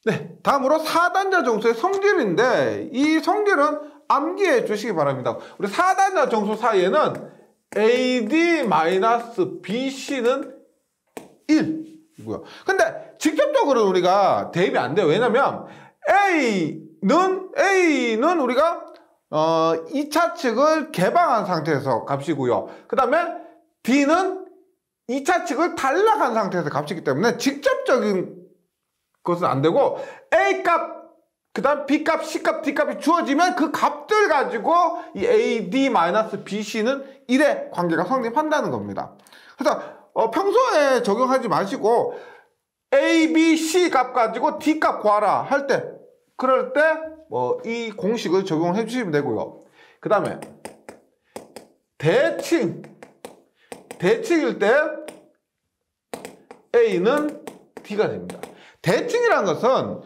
네, 다음으로 4단자 정수의 성질인데 이 성질은 암기해 주시기 바랍니다. 우리 4단자 정수 사이에는 AD-BC는 1이고요. 근데 직접적으로 우리가 대입이 안 돼요. 왜냐면 A는 우리가 2차 측을 개방한 상태에서 값이고요. 그 다음에 D는 2차 측을 단락한 상태에서 값이기 때문에 직접적인 것은 안 되고 A 값, 그 다음 B 값, C 값, D 값이 주어지면 그 값들 가지고 이 AD-BC는 1의 관계가 성립한다는 겁니다. 그래서 평소에 적용하지 마시고 A, B, C 값 가지고 D 값 구하라 할 때 그럴 때 이 공식을 적용해 주시면 되고요. 그 다음에 대칭일 때 A는 D가 됩니다. 대칭이라는 것은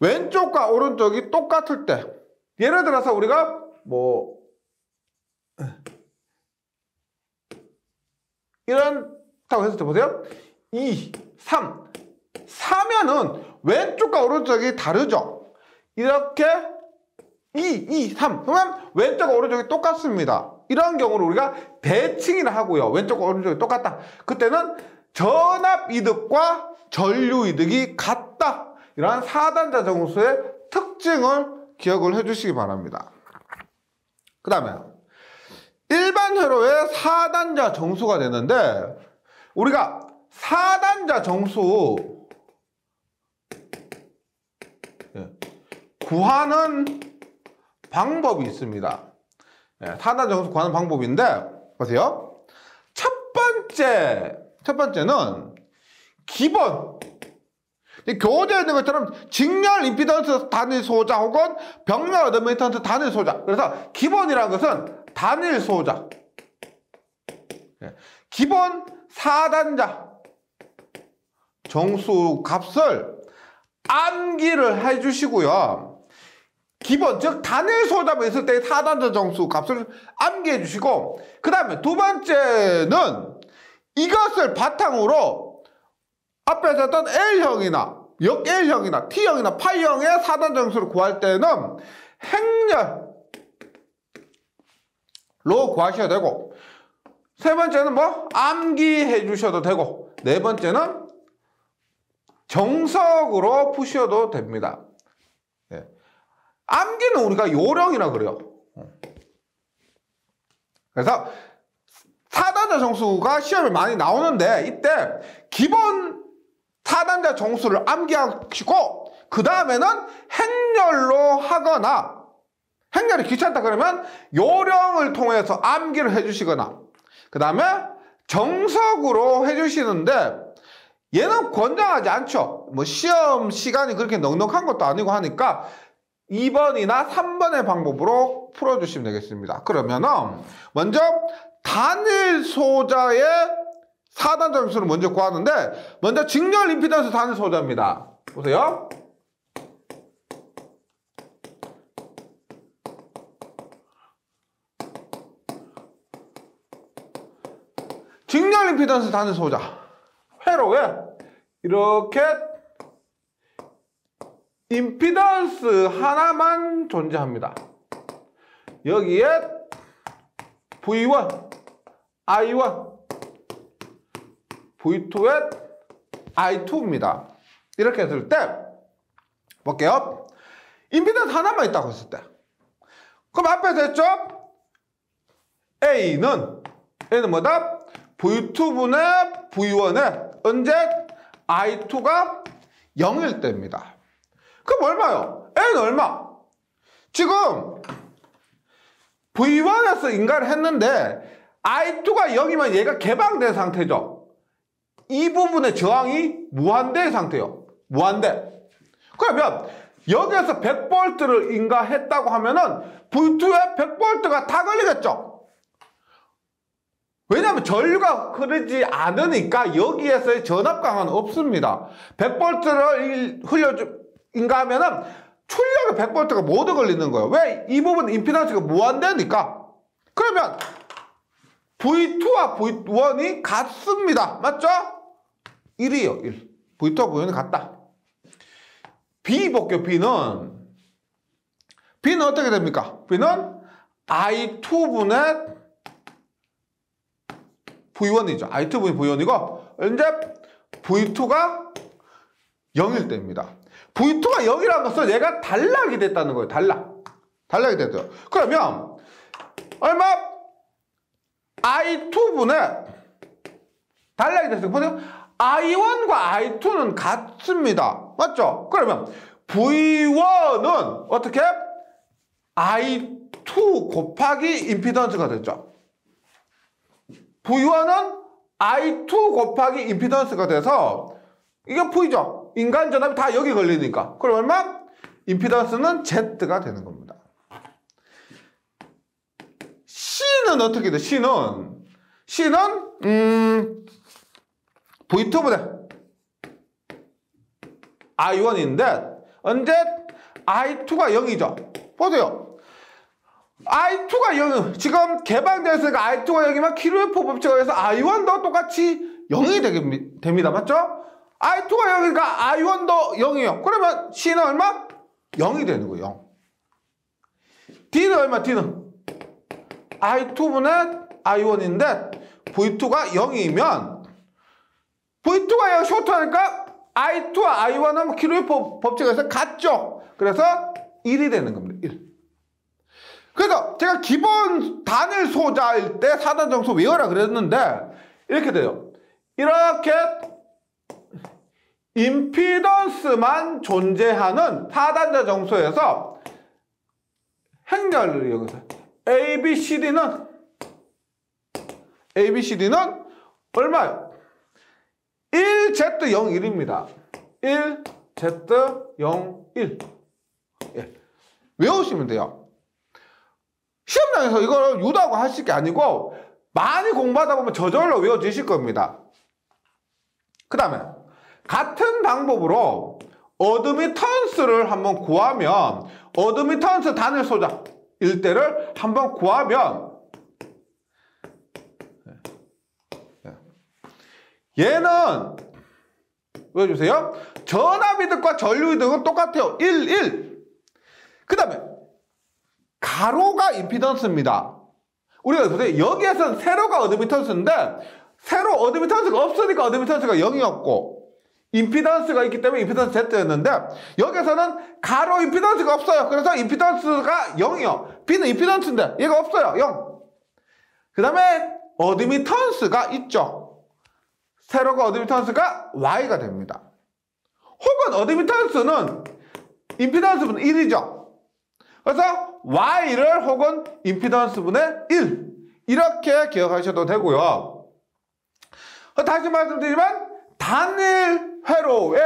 왼쪽과 오른쪽이 똑같을 때, 예를 들어서 우리가 이런다고 했을 때 보세요. 2, 3, 4면은 왼쪽과 오른쪽이 다르죠. 이렇게 2, 3 그러면 왼쪽과 오른쪽이 똑같습니다. 이런 경우를 우리가 대칭이라 하고요. 왼쪽과 오른쪽이 똑같다. 그때는 전압이득과 전류이득이 같다. 이러한 4단자 정수의 특징을 기억을 해주시기 바랍니다. 그 다음에 일반 회로의 4단자 정수가 되는데 우리가 4단자 정수 구하는 방법이 있습니다. 4단자 정수 구하는 방법인데 보세요. 첫 번째는 기본 교재에 있는 것처럼 직렬 임피던스 단일 소자 혹은 병렬 어드미턴스 단일 소자. 그래서 기본이라는 것은 단일 소자. 기본 4단자 정수 값을 암기를 해주시고요. 기본, 즉 단일 소자만 있을 때의 4단자 정수 값을 암기해 주시고 그 다음에 두 번째는 이것을 바탕으로 앞에서 했던 L형이나 역-L형이나 T형이나 파이형의 4단자 정수를 구할 때는 행렬로 구하셔야 되고 세 번째는 암기해 주셔도 되고 네 번째는 정석으로 푸셔도 됩니다. 암기는 우리가 요령이라 그래요. 그래서 4단자 정수가 시험에 많이 나오는데 이때 기본 4단자 정수를 암기하시고 그 다음에는 행렬로 하거나 행렬이 귀찮다 그러면 요령을 통해서 암기를 해주시거나 그 다음에 정석으로 해주시는데 얘는 권장하지 않죠. 시험 시간이 그렇게 넉넉한 것도 아니고 하니까 2번이나 3번의 방법으로 풀어주시면 되겠습니다. 그러면은 먼저 단일 소자의 4단자 정수를 먼저 구하는데 먼저 직렬 임피던스 단일 소자입니다. 보세요. 직렬 임피던스 단일 소자 회로에 이렇게 임피던스 하나만 존재합니다. 여기에 V1, I1, V2에 I2입니다. 이렇게 했을 때 볼게요. 임피던스 하나만 있다고 했을 때 그럼 앞에서 했죠? A는 뭐다? V2분의 V1에 언제? I2가 0일 때입니다. 그럼 얼마요? A는 얼마? 지금 V1에서 인가를 했는데 I2가 0이면 얘가 개방된 상태죠. 이 부분의 저항이 무한대의 상태예요. 무한대. 그러면 여기에서 100V를 인가했다고 하면은 V2에 100V가 다 걸리겠죠. 왜냐하면 전류가 흐르지 않으니까 여기에서의 전압강은 없습니다. 100V를 인가하면은 출력의 100V가 모두 걸리는 거예요. 왜? 이 부분 임피던스가 무한대니까. 그러면 V2와 V1이 같습니다. 맞죠? 1이에요. 1. V2와 V1이 같다. B 볼게요. B는 어떻게 됩니까? B는 I2분의 V1이죠. I2분이 V1이고 이제 V2가 0일 때입니다. V2가 0이라는 것은 얘가 단락이 됐다는 거예요. 단락이 됐죠. 그러면 얼마? I2분의 단락이 됐어요. 보세요. I1과 I2는 같습니다. 맞죠? 그러면 V1은 어떻게? I2 곱하기 임피던스가 됐죠. V1은 I2 곱하기 임피던스가 돼서 이게 V죠. 인간 전압이 다 여기 걸리니까. 그럼 얼마? 임피던스는 Z가 되는 겁니다. C는 어떻게 돼? C는 V2분의 I1인데 언제? I2가 0이죠. 보세요. I2가 0, 지금 개방되어 있으니까 I2가 0이면 키로웨프 법칙에 의해서 I1도 똑같이 0이 됩니다. 맞죠? I2가 0이니까 I1도 0이에요. 그러면 C는 얼마? 0이 되는 거예요. 0. D는 얼마? D는 I2분의 I1인데 V2가 0이면 V2가 0 쇼트하니까 I2와 I1은 키로웨프 법칙에 의해서 같죠? 그래서 1이 되는 겁니다. 1. 그래서 제가 기본 단일 소자일 때 4단 정수 외워라 그랬는데 이렇게 돼요. 이렇게 임피던스만 존재하는 4단자 정수에서 행렬을 이용해서 ABCD는 얼마요? 1Z01입니다. 1Z01. 예. 외우시면 돼요. 시험장에서 이걸 유도하고 하실 게 아니고 많이 공부하다 보면 저절로 외워지실 겁니다. 그 다음에 같은 방법으로 어드미턴스를 한번 구하면 어드미턴스 단일 소자 일대를 한번 구하면 얘는 외워주세요. 전압이득과 전류이득은 똑같아요. 1, 1. 그 다음에 가로가 임피던스입니다. 우리가 보세요. 여기에서는 세로가 어드미턴스인데 세로 어드미턴스가 없으니까 어드미턴스가 0이었고 임피던스가 있기 때문에 임피던스 Z였는데 여기서는 가로 임피던스가 없어요. 그래서 임피던스가 0이요. B는 임피던스인데 얘가 없어요. 0. 그 다음에 어드미턴스가 있죠. 세로가 어드미턴스가 Y가 됩니다. 혹은 어드미턴스는 임피던스분의 1이죠. 그래서 Y를 혹은 임피던스분의 1 이렇게 기억하셔도 되고요. 다시 말씀드리면 단일 회로에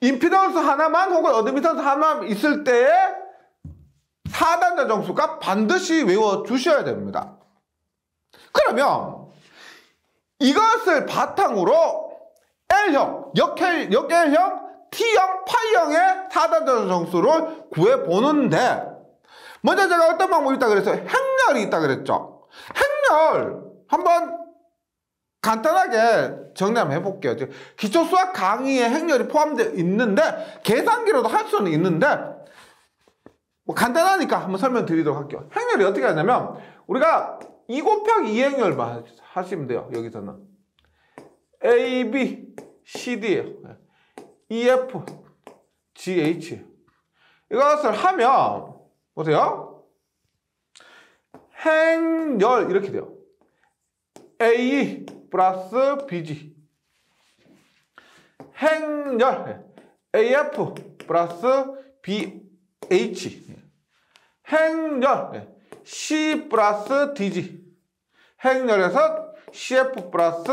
임피던스 하나만 혹은 어드미턴스 하나만 있을 때에 4단자 정수가 반드시 외워주셔야 됩니다. 그러면 이것을 바탕으로 L형, 역L형, T형, 파이형의 4단자 정수를 구해보는데 먼저 제가 어떤 방법이 있다 그랬어요? 행렬이 있다 그랬죠? 행렬 한번 간단하게 정리 한번 해볼게요. 기초수학 강의에 행렬이 포함되어 있는데 계산기로도 할 수는 있는데 뭐 간단하니까 한번 설명드리도록 할게요. 행렬이 어떻게 하냐면 우리가 2 곱하기 2 행렬만 하시면 돼요. 여기서는 A, B, C, D예요. E, F, G, H 이것을 하면 보세요. 행렬 이렇게 돼요. A 플러스 BG 행렬 AF 플러스 BH 행렬 C 플러스 DG 행렬에서 CF 플러스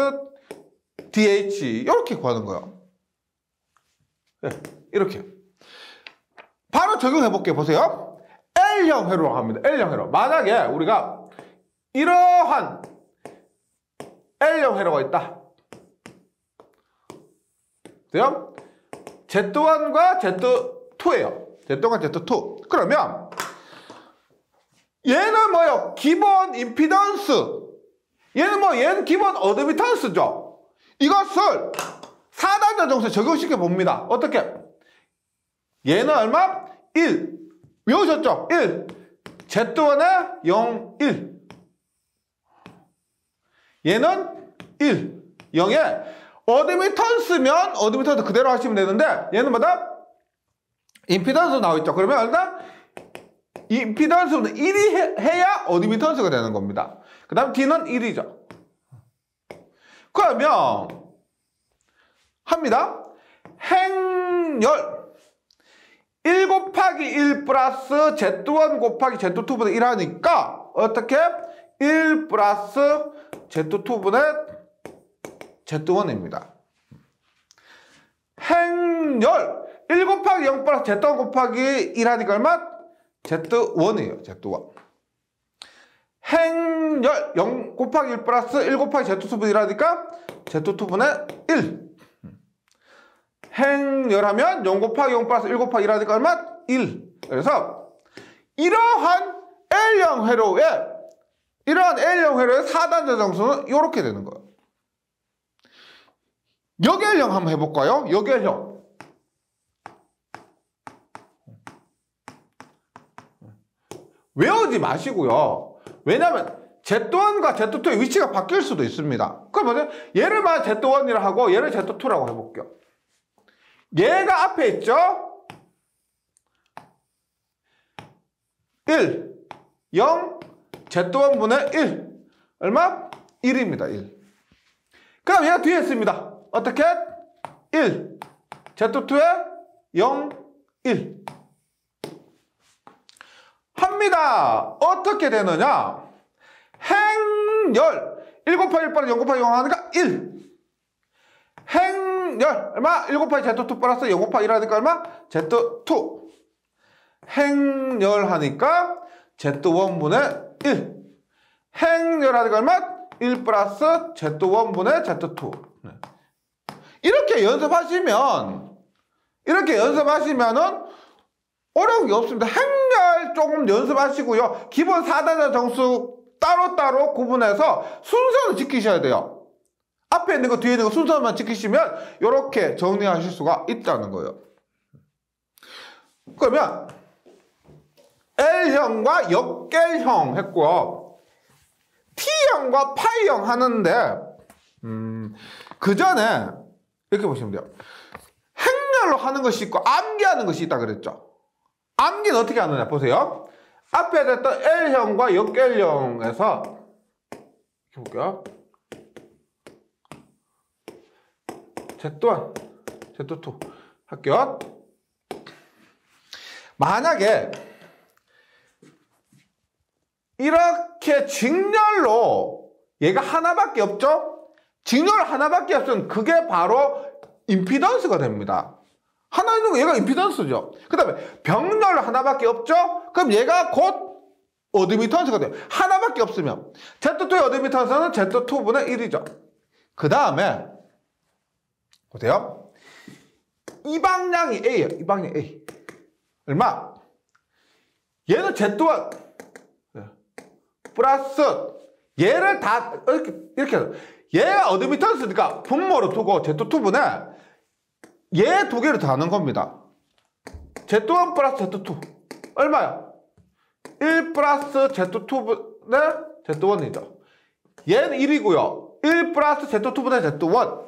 DH 이렇게 구하는 거예요. 이렇게 바로 적용해 볼게요. 보세요. L형 회로라고 합니다. L형 회로. 만약에 우리가 이러한 L형 회로가 있다. 돼요? Z1과 Z2예요. Z1과 Z2. 그러면 얘는 뭐예요? 기본 임피던스. 얘는 기본 어드미턴스죠. 이것을 4단자 정수에 적용시켜 봅니다. 어떻게? 얘는 얼마? 1. 외우셨죠? 1. Z1에 0, 1. 얘는 1. 0에 어드미턴스면 어드미턴스 그대로 하시면 되는데 얘는 뭐다? 임피던스 나와있죠. 그러면 일단 임피던스는 1이 해야 어드미턴스가 되는 겁니다. 그 다음 D는 1이죠. 그러면 합니다. 행열 1 곱하기 1 플러스 Z1 곱하기 Z2분의 1 하니까 어떻게? 1 플러스 Z2분의 Z1입니다. 행열 1 곱하기 0 플러스 Z1 곱하기 1 하니까 얼마? Z1이에요. Z1. 행열 0 곱하기 1 플러스 1 곱하기 Z2분의 1 하니까 Z2분의 1. 행열하면 0 곱하기 0 플러스 1 곱하기 1 하니까 얼마? 1. 그래서 이러한 L형 회로의 4단자 정수는 이렇게 되는 거예요. 역L형 한번 해볼까요? 역L형. 외우지 마시고요. 왜냐면 Z1과 Z2의 위치가 바뀔 수도 있습니다. 그럼 뭐죠? 얘를 Z1이라 하고 얘를 Z2라고 해볼게요. 얘가 앞에 있죠? 1, 0, Z1분의 1. 얼마? 1입니다. 1. 그럼 얘가 뒤에 있습니다. 어떻게? 1, Z2에 0, 1. 합니다. 어떻게 되느냐? 행열 1 곱하기 1 플러스 0 곱하기 0 하니까 1. 행열 얼마? 1 곱하기 Z2 플러스 0 곱하기 1 하니까 얼마? Z2. 행열 하니까 Z1분의 1. 행열 하니까 얼마? 1 플러스 Z1분의 Z2. 이렇게 연습하시면은 어려운 게 없습니다. 행렬 조금 연습하시고요. 기본 4단자 정수 따로따로 구분해서 순서는 지키셔야 돼요. 앞에 있는 거 뒤에 있는 거 순서만 지키시면 이렇게 정리하실 수가 있다는 거예요. 그러면 L형과 역L형 했고요. T형과 파이형 하는데 그 전에 이렇게 보시면 돼요. 행렬로 하는 것이 있고 암기하는 것이 있다 그랬죠. 암기는 어떻게 하느냐 보세요. 앞에 됐던 L형과 역L형에서 이렇게 볼게요. Z1, Z2 할게요. 만약에 이렇게 직렬로 얘가 하나밖에 없죠? 직렬 하나밖에 없으면 그게 바로 임피던스가 됩니다. 하나 있는 거 얘가 임피던스죠. 그 다음에 병렬 하나밖에 없죠? 그럼 얘가 곧 어드미턴스가 돼요. 하나밖에 없으면 Z2의 어드미턴스는 Z2분의 1이죠. 그 다음에 보세요. 이 방향이 A예요. 이 방향이 A. 얼마? 얘는 Z1 플러스 얘를 다 이렇게 해서 얘가 어드미턴스니까 분모로 두고 Z2분의 얘 두 개를 더하는 겁니다. Z1 플러스 Z2 얼마야? 1 플러스 Z2분의 Z1이죠. 얘는 1이고요. 1 플러스 Z2분의 Z1.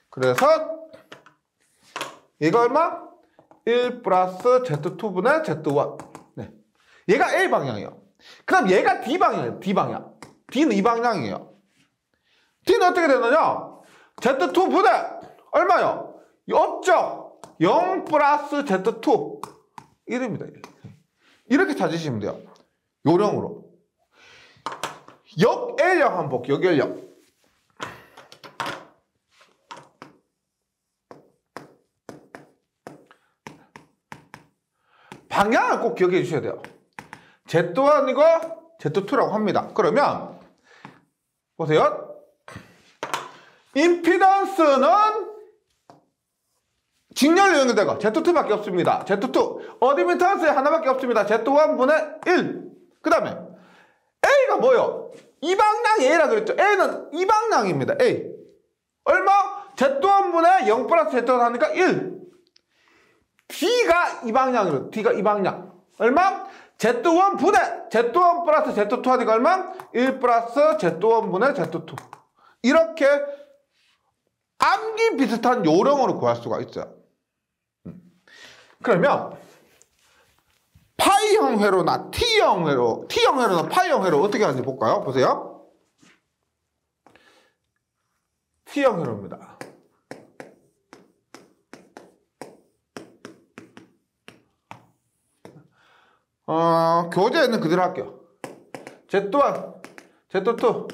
그래서 얘가 얼마? 1 플러스 Z2분의 Z1. 네. 얘가 A 방향이에요. 그럼 얘가 D 방향이에요. D 방향. D는 이 방향이에요. D는 어떻게 되느냐? Z2분의 얼마요? 없죠? 0 플러스 Z2 1입니다. 1. 이렇게 찾으시면 돼요. 요령으로. 역L형 한번 볼게요. 역L형. 방향을 꼭 기억해 주셔야 돼요. Z1이고 Z2라고 합니다. 그러면 보세요. 임피던스는 직렬로 연결되고 Z2밖에 없습니다. Z2. 어드미턴스에 하나밖에 없습니다. Z1분의 1. 그 다음에 A가 뭐요? 이 방향이 A라 그랬죠. A는 이 방향입니다. A. 얼마? Z1분의 0 플러스 Z1 하니까 1. D가 이 방향이로 D가 이 방향 얼마? Z1 분의 Z1 플러스 Z2 하니까 얼마? 1 플러스 Z1 분의 Z2 이렇게 암기 비슷한 요령으로 구할 수가 있어요. 그러면 파이형 회로나 T형 회로나 파이형 회로 어떻게 하는지 볼까요? 보세요. T형 회로입니다. 교재에는 그대로 할게요. Z1, Z2,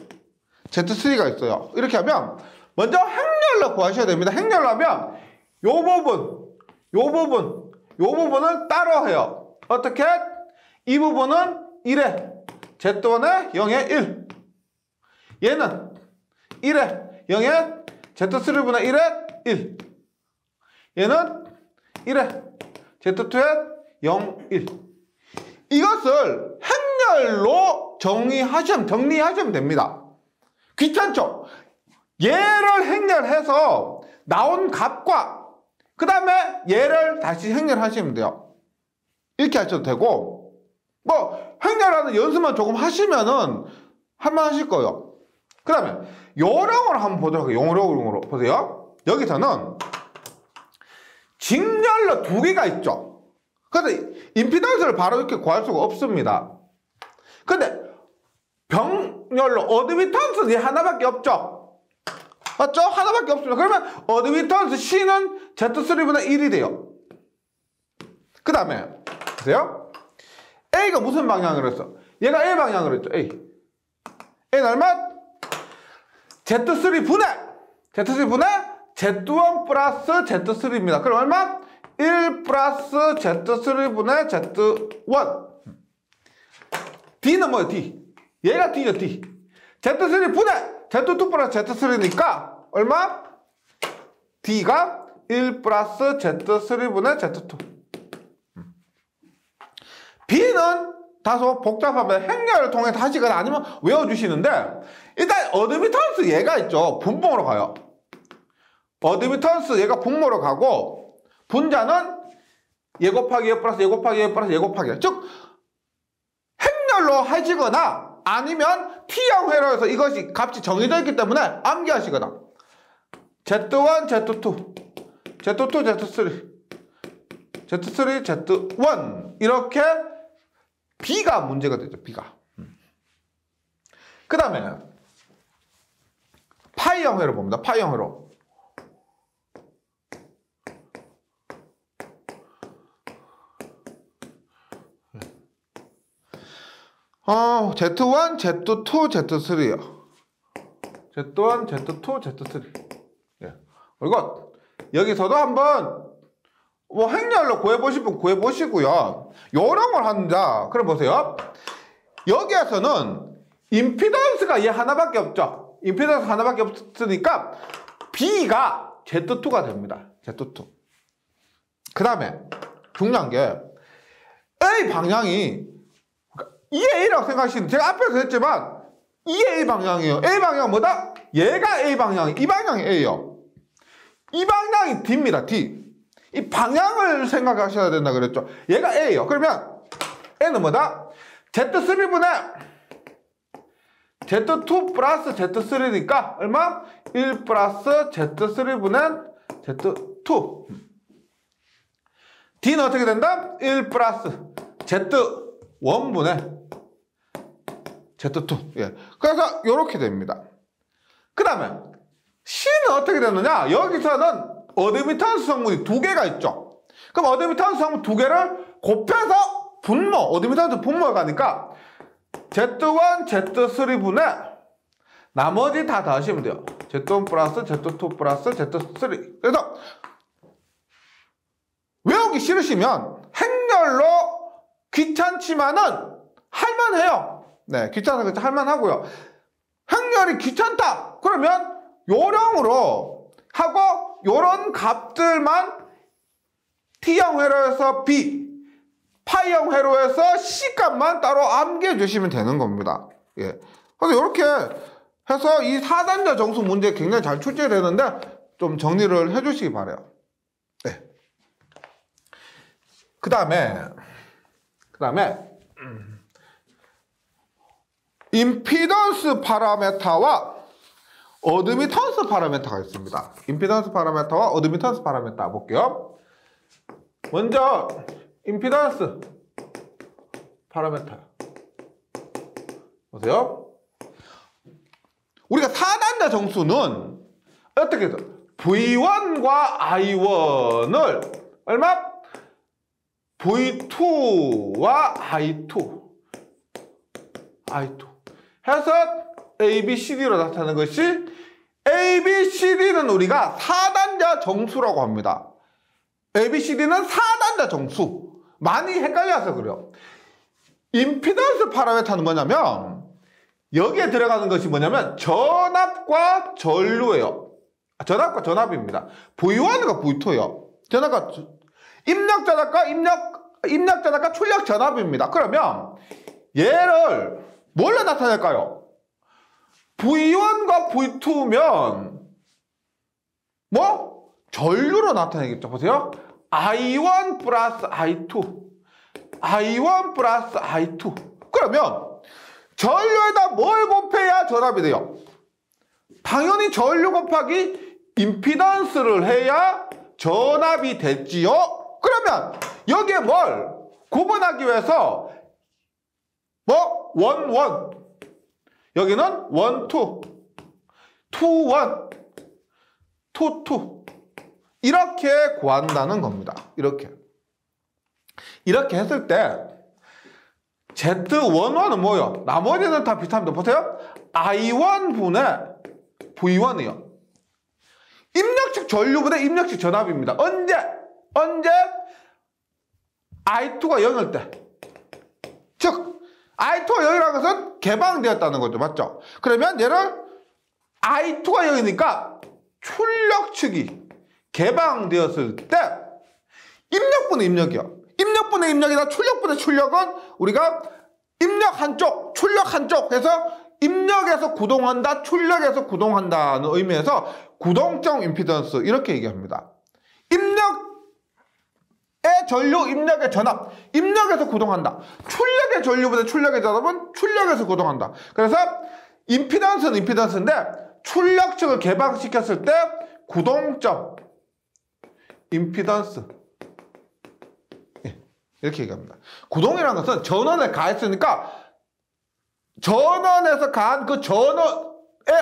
Z3가 있어요. 이렇게 하면 먼저 행렬로 구하셔야 됩니다. 행렬로 하면 요 부분을 따로 해요. 어떻게? 이 부분은 1에 Z1에 0에 1 얘는 1에 0에 Z3분의 1에 1 얘는 1에 Z2에 0, 1 이것을 행렬로 정리하시면 됩니다. 귀찮죠? 얘를 행렬해서 나온 값과 그 다음에 얘를 다시 행렬하시면 돼요. 이렇게 하셔도 되고 뭐 행렬하는 연습만 조금 하시면은 할만하실 거예요. 그 다음에 요령으로 한번 보도록 할게요. 요령으로 보세요. 여기서는 직렬로 두 개가 있죠. 근데 임피던스를 바로 이렇게 구할 수가 없습니다. 근데 병렬로 어드미턴스는 얘 하나밖에 없죠. 맞죠? 하나밖에 없습니다. 그러면 어드미턴스 C는 Z3분의 1이 돼요. 그 다음에 보세요. A가 무슨 방향으로 했어? 얘가 A 방향으로 했죠. A는 얼마? Z3분의 Z1 플러스 Z3입니다. 그럼 얼마? 1 플러스 Z3분의 Z1 D는 뭐예요? D 얘가 D죠. D Z3 분의 Z2 플러스 Z3니까 얼마? D가 1 플러스 Z3분의 Z2 B는 다소 복잡하면 행렬을 통해서 하시거나 아니면 외워주시는데 일단 어드미턴스 얘가 있죠. 분모로 가요. 어드미턴스 얘가 분모로 가고 분자는 얘 곱하기 얘 플러스 얘 곱하기 얘 플러스 얘 곱하기 즉 행렬로 하시거나 아니면 T형 회로에서 이것이 값이 정해져 있기 때문에 암기하시거나 Z1, Z2, Z2, Z3, Z1 이렇게 B가 문제가 되죠. B가 그 다음에는 파이형 회로 봅니다. 파이형 회로 Z1, Z2, Z3요. Z1, Z2, Z3. 예. 그리고 여기서도 한번 뭐 행렬로 구해보시면 구해보시고요. 요령을 한다. 그럼 보세요. 여기에서는 임피던스가 얘 하나밖에 없죠. 임피던스 하나밖에 없으니까 B가 Z2가 됩니다. Z2. 그 다음에 중요한 게 A 방향이 이게 A라고 생각하시는 제가 앞에서 했지만 이게 A 방향이에요. A 방향은 뭐다? 얘가 A 방향이 이 방향이 A예요. 이 방향이 D입니다. D. 이 방향을 생각하셔야 된다 그랬죠. 얘가 A예요. 그러면 N은 뭐다? Z3분의 Z2 플러스 Z3니까 얼마? 1 플러스 Z3분의 Z2 D는 어떻게 된다? 1 플러스 Z1분의 Z2 예. 그래서 이렇게 됩니다. 그 다음에 C는 어떻게 되느냐? 여기서는 어드미턴스 성분이 두 개가 있죠. 그럼 어드미턴스 성분 두 개를 곱해서 분모, 어드미턴스 분모가 가니까 Z1, Z3분의 나머지 다 더하시면 돼요. Z1 플러스 Z2 플러스 Z3 그래서 외우기 싫으시면 행렬로 귀찮지만은 할만해요. 네, 귀찮아서 할만하고요. 행렬이 귀찮다. 그러면 요령으로 하고 요런 값들만 T형 회로에서 B, 파이형 회로에서 C 값만 따로 암기해 주시면 되는 겁니다. 예. 그래서 이렇게 해서 이 4단자 정수 문제 굉장히 잘 출제되는데 좀 정리를 해 주시기 바라요. 네. 그 다음에 임피던스 파라메타와 어드미턴스 파라메타가 있습니다. 임피던스 파라메타와 어드미턴스 파라메타 볼게요. 먼저 임피던스 파라메타 보세요. 우리가 4단자 정수는 어떻게 해서 V1과 I1을 얼마? V2와 I2 해서 ABCD로 나타나는 것이 ABCD는 우리가 4단자 정수라고 합니다. ABCD는 4단자 정수. 많이 헷갈려서 그래요. 임피던스 파라메타는 뭐냐면 여기에 들어가는 것이 뭐냐면 전압과 전류예요. 전압과 전압입니다. V1과 V2예요. 전압과 입력 전압과 입력 전압과 출력 전압입니다. 그러면 얘를 뭘로 나타낼까요? V1과 V2면 뭐? 전류로 나타내겠죠. 보세요. I1 플러스 I2 I1 플러스 I2 그러면 전류에다 뭘 곱해야 전압이 돼요? 당연히 전류 곱하기 임피던스를 해야 전압이 됐지요. 그러면 여기에 뭘 구분하기 위해서 뭐? 1, 1 여기는 1, 2 2, 1 2, 2 이렇게 구한다는 겁니다. 이렇게 했을 때 Z11은 뭐예요? 나머지는 다 비슷합니다. 보세요. I1분의 V1이요. 입력식 전류분의 입력식 전압입니다. 언제 I2가 0일 때. 즉 I2가 0이라는 것은 개방되었다는 거죠. 맞죠? 그러면 얘를 I2가 0이니까 출력 측이 개방되었을 때 입력분의 입력이요. 입력분의 입력이나 출력분의 출력은 우리가 입력 한쪽, 출력 한쪽 해서 입력에서 구동한다, 출력에서 구동한다는 의미에서 구동적 임피던스 이렇게 얘기합니다. 입력의 전류, 입력의 전압, 입력에서 구동한다. 출력의 전류보다 출력의 전압은 출력에서 구동한다. 그래서 임피던스는 임피던스인데 출력 측을 개방시켰을 때 구동적 임피던스 이렇게 얘기합니다. 구동이라는 것은 전원에 가했으니까 전원에서 가한 그 전원에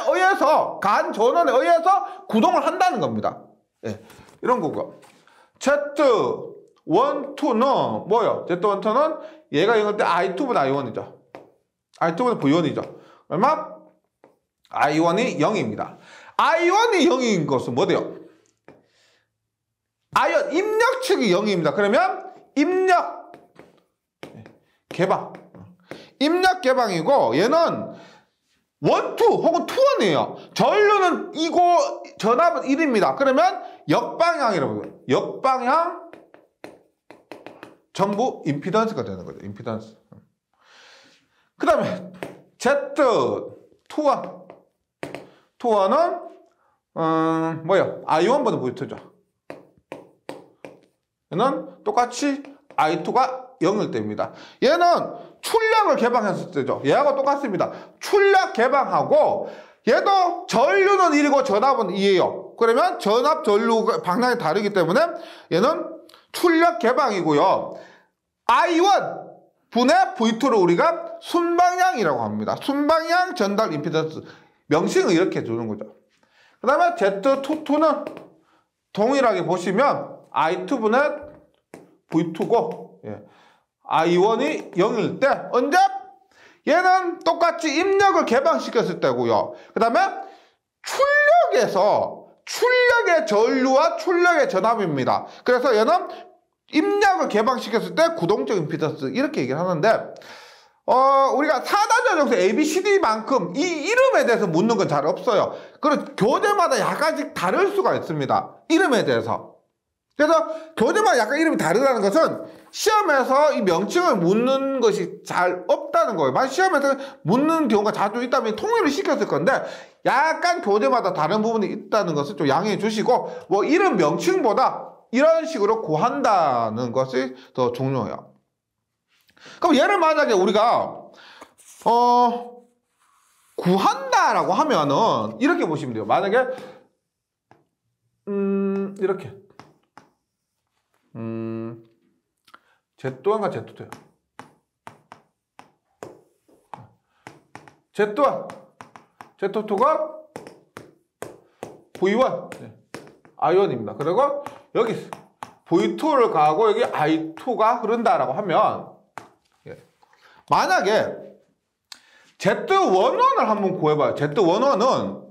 의해서 가한 전원에 의해서 구동을 한다는 겁니다. 예, 이런 거고. Z12는 뭐요? Z12는 얘가 이걸 때 I2보다 I1이죠. I2보다 V1이죠. 얼마? I1이 0입니다. I1이 0인 것은 뭐돼요? I1 입력 측이 0입니다. 그러면 입력 개방 입력 개방이고 얘는 1, 2 혹은 2, 1이에요. 전류는 2고 전압은 1입니다. 그러면 역방향이라고 해요. 역방향 전부 임피던스가 되는 거죠. 임피던스. 그 다음에 Z21 뭐예요? I1보다 V2죠. 얘는 똑같이 I2가 0일 때입니다. 얘는 출력을 개방했을 때죠. 얘하고 똑같습니다. 출력 개방하고 얘도 전류는 1이고 전압은 2예요. 그러면 전압, 전류 방향이 다르기 때문에 얘는 출력 개방이고요. I1 분의 V2를 우리가 순방향이라고 합니다. 순방향 전달 임피던스. 명칭을 이렇게 주는 거죠. 그 다음에 Z22는 동일하게 보시면 I2분의 V2고 I1이 0일 때 언제? 얘는 똑같이 입력을 개방시켰을 때고요. 그 다음에 출력의 전류와 출력의 전압입니다. 그래서 얘는 입력을 개방시켰을 때 구동적 임피던스 이렇게 얘기를 하는데 우리가 4단자 정수 ABCD만큼 이 이름에 대해서 묻는 건 잘 없어요. 그리고 교재마다 약간씩 다를 수가 있습니다. 이름에 대해서. 그래서 교재마다 약간 이름이 다르다는 것은 시험에서 이 명칭을 묻는 것이 잘 없다는 거예요. 만약 시험에서 묻는 경우가 자주 있다면 통일을 시켰을 건데 약간 교재마다 다른 부분이 있다는 것을 좀 양해해 주시고 뭐 이름 명칭보다 이런 식으로 구한다는 것이 더 중요해요. 그럼 얘를 만약에 우리가 구한다라고 하면은 이렇게 보시면 돼요. 만약에 이렇게 Z1과 Z2요. Z1, Z2가 V1, I1입니다. 그리고 여기 V2를 가고 여기 I2가 흐른다라고 하면 만약에 Z11을 한번 구해봐요. Z11은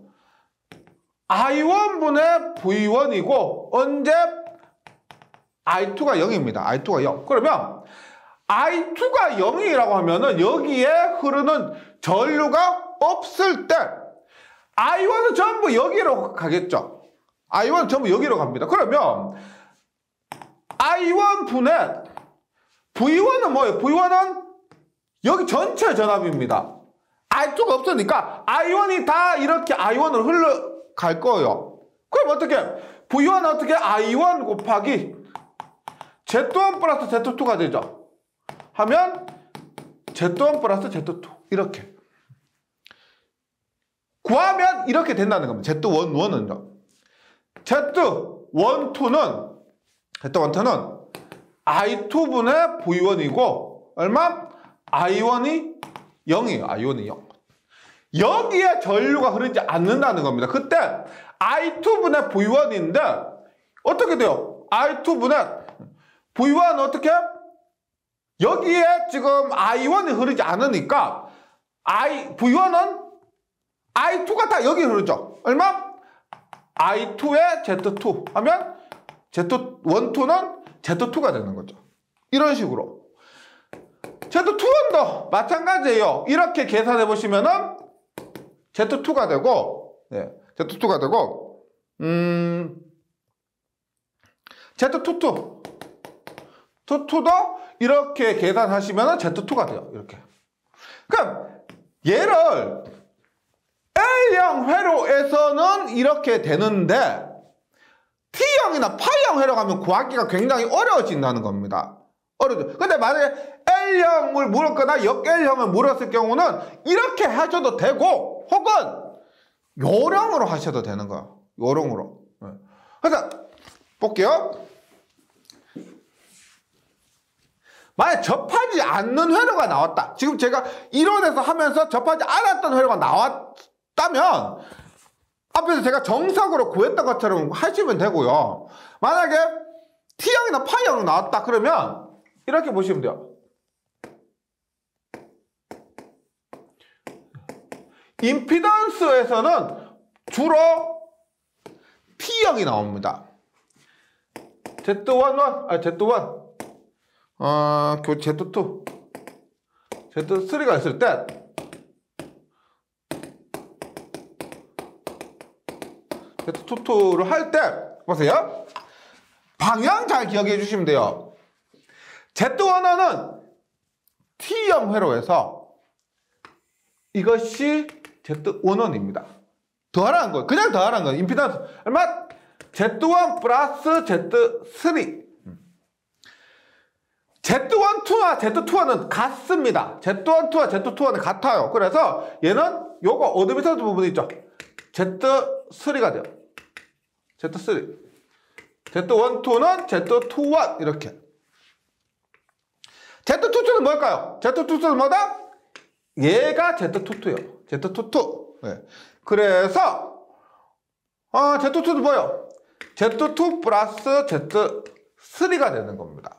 I1분의 V1이고 언제 I2가 0입니다. I2가 0. 그러면 I2가 0이라고 하면은 여기에 흐르는 전류가 없을 때 I1은 전부 여기로 가겠죠. I1은 전부 여기로 갑니다. 그러면 I1분의 V1은 뭐예요? V1은 여기 전체 전압입니다. I2가 없으니까 I1이 다 이렇게 I1으로 흘러갈 거예요. 그럼 어떻게? V1은 어떻게? I1 곱하기 Z1 플러스 Z2가 되죠. 하면 Z1 플러스 Z2 이렇게 구하면 이렇게 된다는 겁니다. Z11은요. Z12는 I2분의 V1이고 얼마? I1이 0이에요. I1이 0. 여기에 전류가 흐르지 않는다는 겁니다. 그때 I2분의 V1인데 어떻게 돼요? I2분의 V1은 어떻게? 여기에 지금 I1이 흐르지 않으니까 V1은 I2가 다 여기 흐르죠. 얼마? I2에 Z2 하면 Z12는 Z2가 되는 거죠. 이런 식으로. Z2원도 마찬가지예요. 이렇게 계산해 보시면은 Z2가 되고, Z2가 되고, Z22. Z2도 이렇게 계산하시면은 Z2가 돼요. 이렇게. 그럼 얘를 L형 회로에서는 이렇게 되는데 T형이나 파형 회로 가면 구하기가 굉장히 어려워진다는 겁니다. 어려워져. 근데 만약에 L형을 물었거나 역L형을 물었을 경우는 이렇게 하셔도 되고 혹은 요령으로 하셔도 되는 거예요. 요령으로. 그래서 볼게요. 만약 접하지 않는 회로가 나왔다. 지금 제가 이론에서 하면서 접하지 않았던 회로가 나왔다면 앞에서 제가 정석으로 구했던 것처럼 하시면 되고요. 만약에 T형이나 파형으로 나왔다 그러면 이렇게 보시면 돼요. 임피던스에서는 주로 T형이 나옵니다. Z1, Z2, Z3가 있을 때 Z22를 할 때 보세요. 방향 잘 기억해 주시면 돼요. Z1은 T형 회로에서 이것이 Z1입니다. 더하라는 거예요. 그냥 더하라는 거예요. 임피던스 얼마? Z1 플러스 Z3. Z12와 Z2는 같습니다. Z12와 Z2는 같아요. 그래서 얘는 요거 어드미턴스 부분이 있죠. Z3가 돼요. Z3. Z12는 Z21 이렇게. Z22는 뭘까요? Z22는 뭐다? 얘가 Z22예요. Z22. 네. 그래서 Z22는 뭐예요? Z2 플러스 Z3가 되는 겁니다.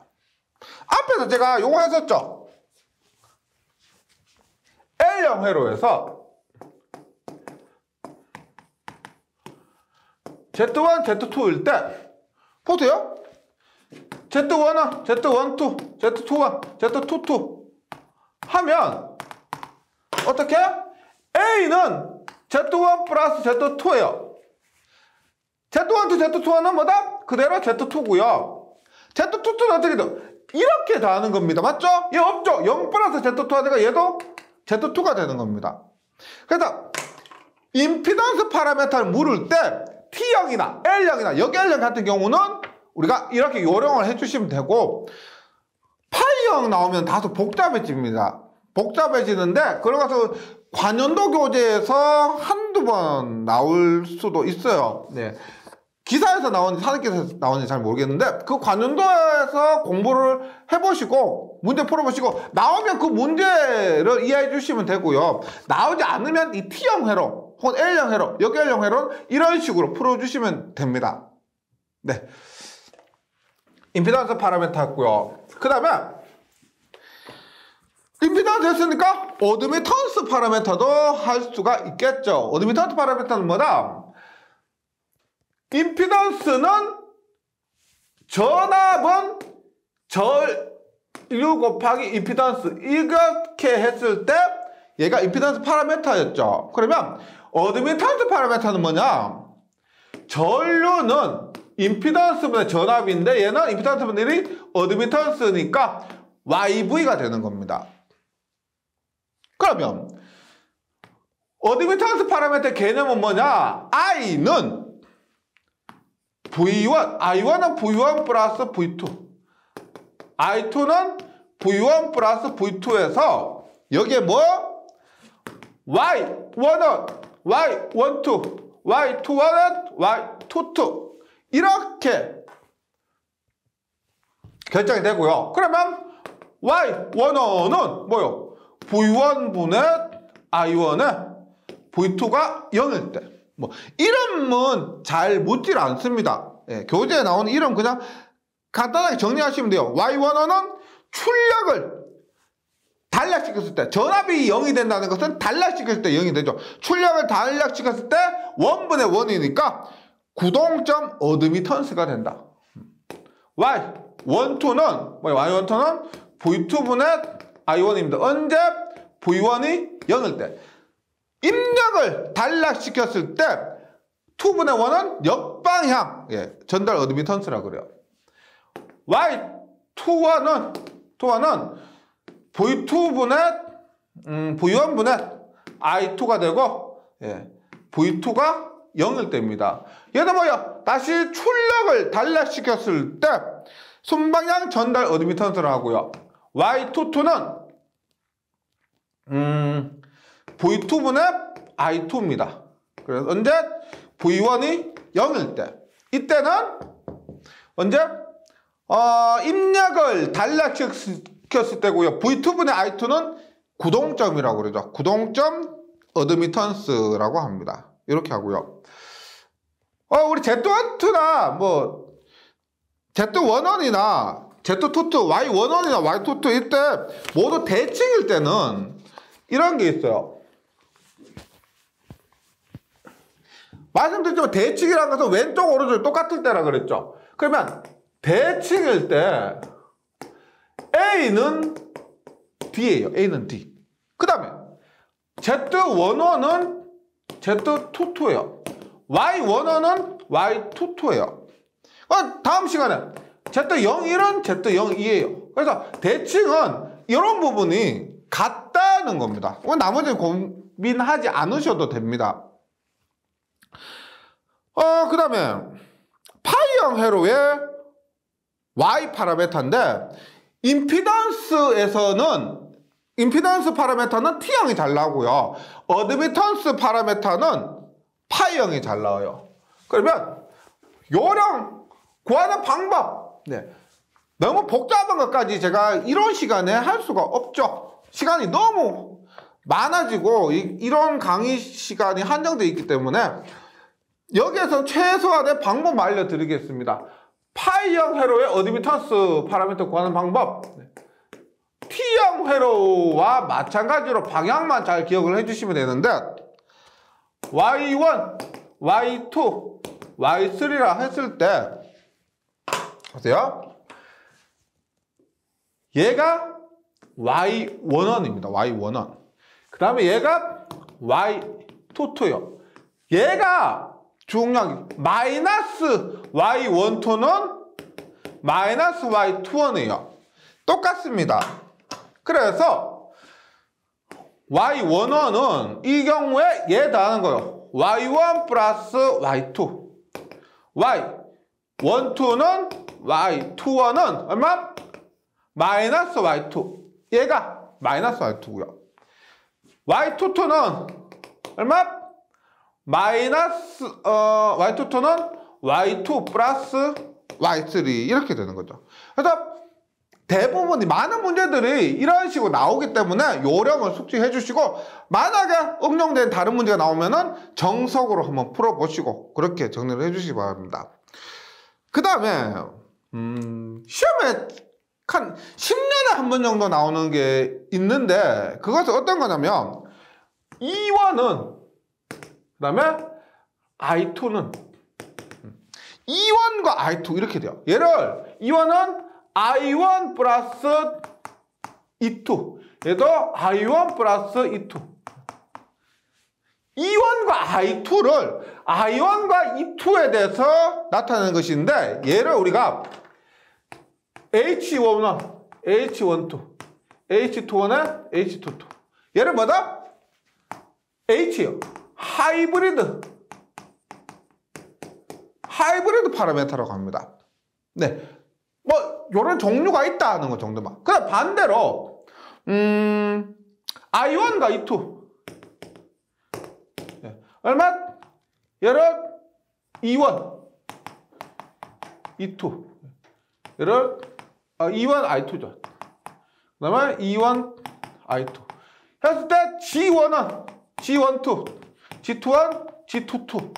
앞에서 제가 요거 했었죠. L형 회로에서 Z1, Z2일 때 보세요. Z1, Z12, Z21, Z22 하면 어떻게? A는 Z1 플러스 Z2예요. Z1, Z22는 뭐다? 그대로 Z2고요. Z22는 어떻게 돼요? 이렇게 더하는 겁니다. 맞죠? 얘 없죠? 0 플러스 Z2 하니까 얘도 Z2가 되는 겁니다. 그래서 임피던스 파라미터를 물을 때 T형이나 L형이나 역L형 같은 경우는 우리가 이렇게 요령을 해주시면 되고, 파이형 나오면 다소 복잡해집니다. 복잡해지는데 그러고서 관연도 교재에서 한두 번 나올 수도 있어요. 네. 기사에서 나오는지 사전기사에서 나오는지 잘 모르겠는데 그 관연도에서 공부를 해보시고 문제 풀어보시고 나오면 그 문제를 이해해 주시면 되고요. 나오지 않으면 이 T형 회로 혹은 L형 회로, 역L형 회로는 이런 식으로 풀어주시면 됩니다. 네. 임피던스 파라미터 했고요. 그 다음에 임피던스 했으니까 어드미턴스 파라미터도 할 수가 있겠죠. 어드미턴스 파라미터는 뭐다? 임피던스는 전압은 전류 곱하기 임피던스 이렇게 했을 때 얘가 임피던스 파라미터였죠. 그러면 어드미턴스 파라미터는 뭐냐? 전류는 임피던스분의 전압인데 얘는 임피던스분의 1이 어드미턴스니까 YV가 되는 겁니다. 그러면 어드미턴스 파라미터의 개념은 뭐냐? I는 V1, I1은 V1 플러스 V2 I2는 V1 플러스 V2에서 여기에 뭐? Y1은 Y12 Y21은 Y22 이렇게 결정이 되고요. 그러면 Y11은 뭐요? V1분의 I1에 V2가 0일 때 뭐 이름은 잘 묻질 않습니다. 예, 교재에 나오는 이름 그냥 간단하게 정리하시면 돼요. Y11은 출력을 단락시켰을 때 전압이 0이 된다는 것은 단락시켰을 때 0이 되죠. 출력을 단락시켰을 때 1분의 1이니까 구동점 어드미턴스가 된다. Y12는 뭐예요? Y12는 V2분의 I1입니다. 언제? V1이 0일 때. 입력을 단락시켰을 때 2분의 1은 역방향 전달 어드미턴스라고 그래요. Y21은 V1분의 I2가 되고 V2가 0일 때입니다. 얘는 뭐야? 다시 출력을 단락시켰을 때 순방향 전달 어드미턴스를 하고요. Y22는 V2분의 I2입니다. 그래서 언제? V1이 0일 때. 이때는 언제? 입력을 단락시켰을 때고요. V2분의 I2는 구동점이라고 그러죠. 구동점 어드미턴스라고 합니다. 이렇게 하고요. 우리 Z12나 뭐 Z11이나 Z22, Y11이나 Y22 이때 모두 대칭일 때는 이런 게 있어요. 말씀드렸지만 대칭이라는 것은 왼쪽 오른쪽 똑같을 때라 그랬죠. 그러면 대칭일 때 A는 D예요. A는 D. 그 다음에 Z11은 Z22예요. Y11은 Y22예요. 다음 시간에 Z01은 Z02예요. 그래서 대칭은 이런 부분이 같다는 겁니다. 나머지는 고민하지 않으셔도 됩니다. 그 다음에 파이형 회로의 Y 파라미터인데 임피던스 파라미터는 T형이 잘 나오고요. 어드미턴스 파라미터는 파이형이 잘 나와요. 그러면 요령 구하는 방법 너무 복잡한 것까지 제가 이런 시간에 할 수가 없죠. 시간이 너무 많아지고 이런 강의 시간이 한정되어 있기 때문에 여기에서 최소한의 방법을 알려드리겠습니다. 파이형 회로의 어드미턴스 파라미터 구하는 방법. T형 회로와 마찬가지로 방향만 잘 기억을 해주시면 되는데 Y1, Y2, Y3라 했을 때 보세요. 얘가 Y11입니다. Y11. 그 다음에 얘가 Y22요. 얘가 중요한 게 마이너스 Y12는 마이너스 Y21이에요. 똑같습니다. 그래서 Y11은 이 경우에 얘 더하는 거예요. Y1 플러스 Y2. Y12는 y21은 얼마? 마이너스 y2. 얘가 마이너스 y2고요. y22는 얼마? 마이너스 y22는 y2 플러스 y3 이렇게 되는 거죠. 그래서 대부분이 많은 문제들이 이런 식으로 나오기 때문에 요령을 숙지해 주시고 만약에 응용된 다른 문제가 나오면은 정석으로 한번 풀어보시고 그렇게 정리를 해 주시기 바랍니다. 그 다음에 시험에 한 10년에 한 번 정도 나오는 게 있는데 그것은 어떤 거냐면 E1은 그 다음에 I2는 E1과 I2 이렇게 돼요. 얘를 E1은 I1 플러스 E2 얘도 I1 플러스 E2 E1과 I2를 I1과 E2에 대해서 나타내는 것인데 얘를 우리가 H1은 H12 H21은 H22 얘를 뭐다? H요. 하이브리드 파라메터라고 합니다. 네, 뭐 요런 종류가 있다는 거 정도만. 그럼 반대로 I1과 E2 네. 얼마? 얘를 E1 E2 얘를 E1 I2죠. 그 다음에 E1 I2 했을 때 G1은 G12 G21 G22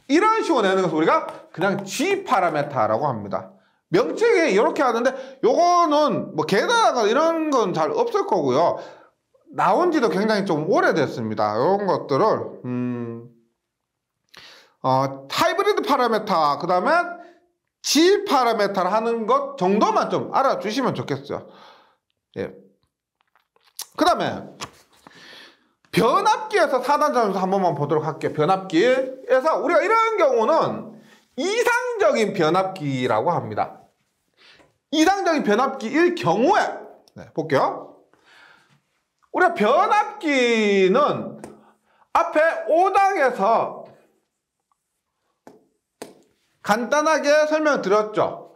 이런 식으로 내는 것을 우리가 그냥 G 파라메타라고 합니다. 명칭이 이렇게 하는데 요거는 뭐 계단하거나 이런 건 잘 없을 거고요. 나온 지도 굉장히 좀 오래됐습니다. 이런 것들을 하이브리드 파라메타 그 다음에 G 파라메타를 하는 것 정도만 좀 알아주시면 좋겠어요. 예. 그 다음에 변압기에서 4단 점수 한 번만 보도록 할게요. 변압기에서 우리가 이런 경우는 이상적인 변압기라고 합니다. 이상적인 변압기일 경우에 네, 볼게요. 우리가 변압기는 앞에 5당에서 간단하게 설명드렸죠.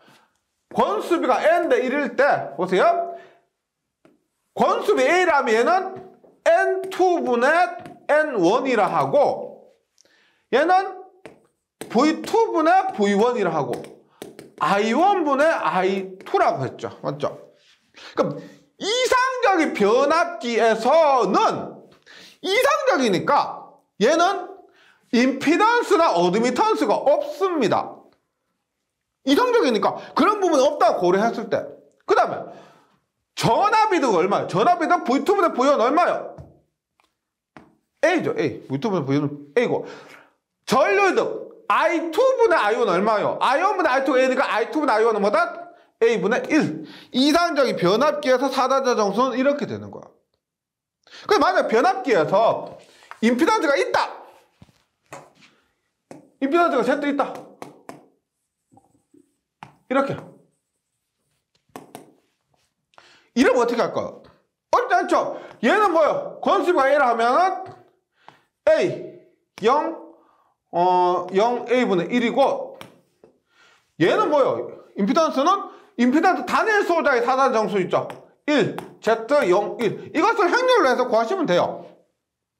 권수비가 n대 1일 때 보세요. 권수비 A라면 얘는 N2분의 N1이라 하고 얘는 V2분의 V1이라 하고 I1분의 I2라고 했죠. 맞죠? 그럼 이상적인 변압기에서는 이상적이니까 얘는 임피던스나 어드미턴스가 없습니다. 이상적이니까 그런 부분이 없다고 고려했을 때 그 다음에 전압이득 얼마예요? 전압이득 V2분의 V1 얼마예요? A죠. A. V2분의 V1은 A고 전류이득 I2분의 I1은 얼마예요? I1분의 I2가 A니까 I2분의 I1은 뭐다? A분의 1. 이상적인 변압기에서 4단자 정수는 이렇게 되는 거야. 그럼 만약 변압기에서 임피던스가 있다. 임피던스가 Z 있다. 이렇게. 이러면 어떻게 할까요? 어렵지 않죠? 얘는 뭐예요? 권수비가 A라 하면은 A 0 A분의 1이고 얘는 뭐예요? 임피던스는 임피던스 단일 소자의 4단 정수 있죠? 1, Z, 0, 1 이것을 행렬로 해서 구하시면 돼요.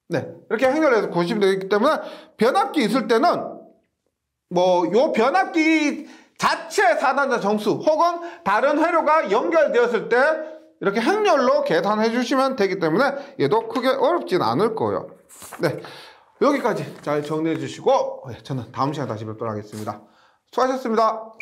네, 이렇게 행렬로 해서 구하시면 되기 때문에 변압기 있을 때는 뭐 요 변압기 자체의 4단자 정수 혹은 다른 회로가 연결되었을 때 이렇게 행렬로 계산해 주시면 되기 때문에 얘도 크게 어렵진 않을 거예요. 네, 여기까지 잘 정리해 주시고 저는 다음 시간에 다시 뵙도록 하겠습니다. 수고하셨습니다.